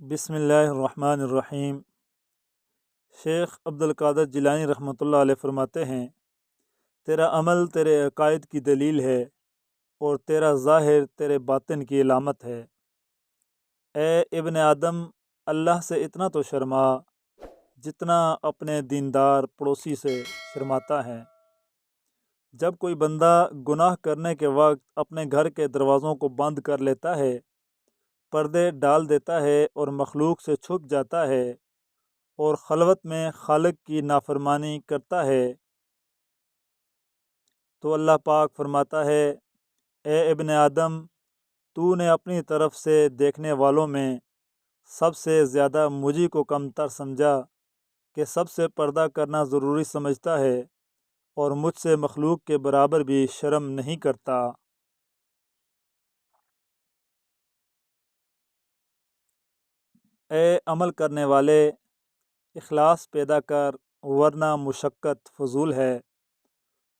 بسم اللہ الرحمن الرحیم۔ شیخ عبد القادر جیلانی رحمۃ اللہ علیہ فرماتے ہیں، تیرا عمل تیرے عقائد کی دلیل ہے اور تیرا ظاہر تیرے باطن کی علامت ہے۔ اے ابن آدم، اللہ سے اتنا تو شرما جتنا اپنے دیندار پڑوسی سے شرماتا ہے۔ جب کوئی بندہ گناہ کرنے کے وقت اپنے گھر کے دروازوں کو بند کر لیتا ہے، پردے ڈال دیتا ہے اور مخلوق سے چھپ جاتا ہے اور خلوت میں خالق کی نافرمانی کرتا ہے، تو اللہ پاک فرماتا ہے، اے ابن آدم، تو نے اپنی طرف سے دیکھنے والوں میں سب سے زیادہ مجھی کو کم تر سمجھا کہ سب سے پردہ کرنا ضروری سمجھتا ہے اور مجھ سے مخلوق کے برابر بھی شرم نہیں کرتا۔ اے عمل کرنے والے، اخلاص پیدا کر ورنہ مشقت فضول ہے۔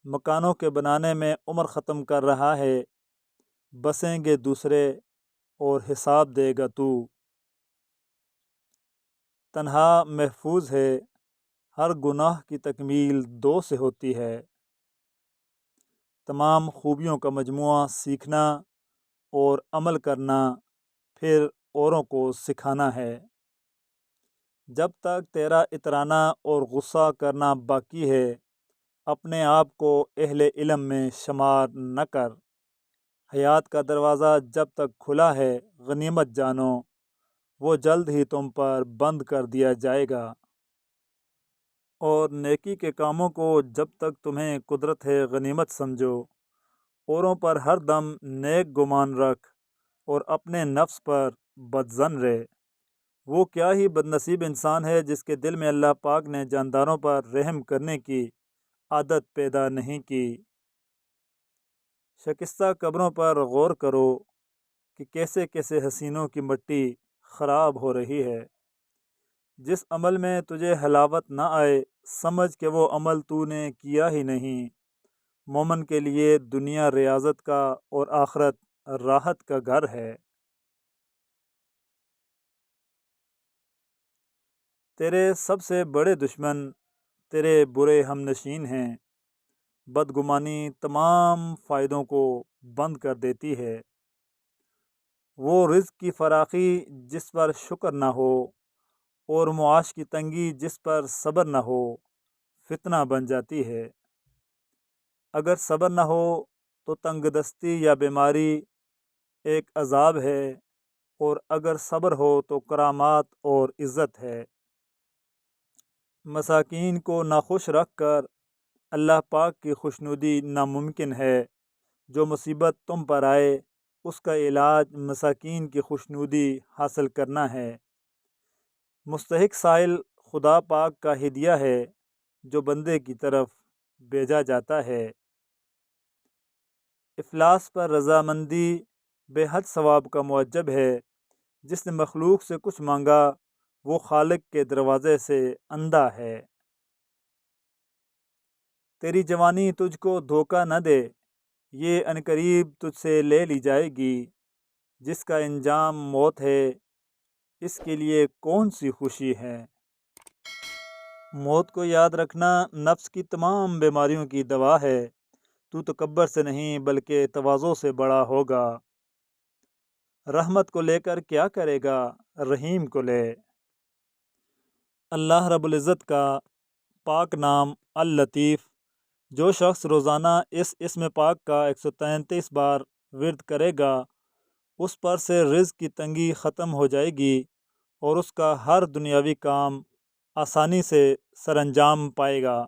مکانوں کے بنانے میں عمر ختم کر رہا ہے، بسیں گے دوسرے اور حساب دے گا تو۔ تنہا محفوظ ہے، ہر گناہ کی تکمیل دو سے ہوتی ہے۔ تمام خوبیوں کا مجموعہ سیکھنا اور عمل کرنا، پھر اوروں کو سکھانا ہے۔ جب تک تیرا اترانا اور غصہ کرنا باقی ہے، اپنے آپ کو اہل علم میں شمار نہ کر۔ حیات کا دروازہ جب تک کھلا ہے، غنیمت جانو، وہ جلد ہی تم پر بند کر دیا جائے گا۔ اور نیکی کے کاموں کو جب تک تمہیں قدرت ہے غنیمت سمجھو۔ اوروں پر ہر دم نیک گمان رکھ اور اپنے نفس پر بدظن رہ۔ وہ کیا ہی بدنصیب انسان ہے جس کے دل میں اللہ پاک نے جانداروں پر رحم کرنے کی عادت پیدا نہیں کی۔ شکستہ قبروں پر غور کرو کہ کیسے کیسے حسینوں کی مٹی خراب ہو رہی ہے۔ جس عمل میں تجھے حلاوت نہ آئے، سمجھ کہ وہ عمل تو نے کیا ہی نہیں۔ مومن کے لیے دنیا ریاضت کا اور آخرت راحت کا گھر ہے۔ تیرے سب سے بڑے دشمن تیرے برے ہم نشین ہیں۔ بدگمانی تمام فائدوں کو بند کر دیتی ہے۔ وہ رزق کی فراخی جس پر شکر نہ ہو اور معاش کی تنگی جس پر صبر نہ ہو، فتنہ بن جاتی ہے۔ اگر صبر نہ ہو تو تنگ دستی یا بیماری ایک عذاب ہے، اور اگر صبر ہو تو کرامات اور عزت ہے۔ مساکین کو ناخوش رکھ کر اللہ پاک کی خوشنودی ناممکن ہے۔ جو مصیبت تم پر آئے، اس کا علاج مساکین کی خوشنودی حاصل کرنا ہے۔ مستحق سائل خدا پاک کا ہدیہ ہے جو بندے کی طرف بھیجا جاتا ہے۔ افلاس پر رضامندی بے حد ثواب کا موجب ہے۔ جس نے مخلوق سے کچھ مانگا، وہ خالق کے دروازے سے اندھا ہے۔ تیری جوانی تجھ کو دھوکہ نہ دے، یہ عنقریب تجھ سے لے لی جائے گی۔ جس کا انجام موت ہے، اس کے لیے کون سی خوشی ہے۔ موت کو یاد رکھنا نفس کی تمام بیماریوں کی دوا ہے۔ تو تکبر سے نہیں بلکہ تواضع سے بڑا ہوگا۔ رحمت کو لے کر کیا کرے گا، رحیم کو لے۔ اللہ رب العزت کا پاک نام اللطیف، جو شخص روزانہ اس اسم پاک کا 133 بار ورد کرے گا، اس پر سے رزق کی تنگی ختم ہو جائے گی اور اس کا ہر دنیاوی کام آسانی سے سر انجام پائے گا۔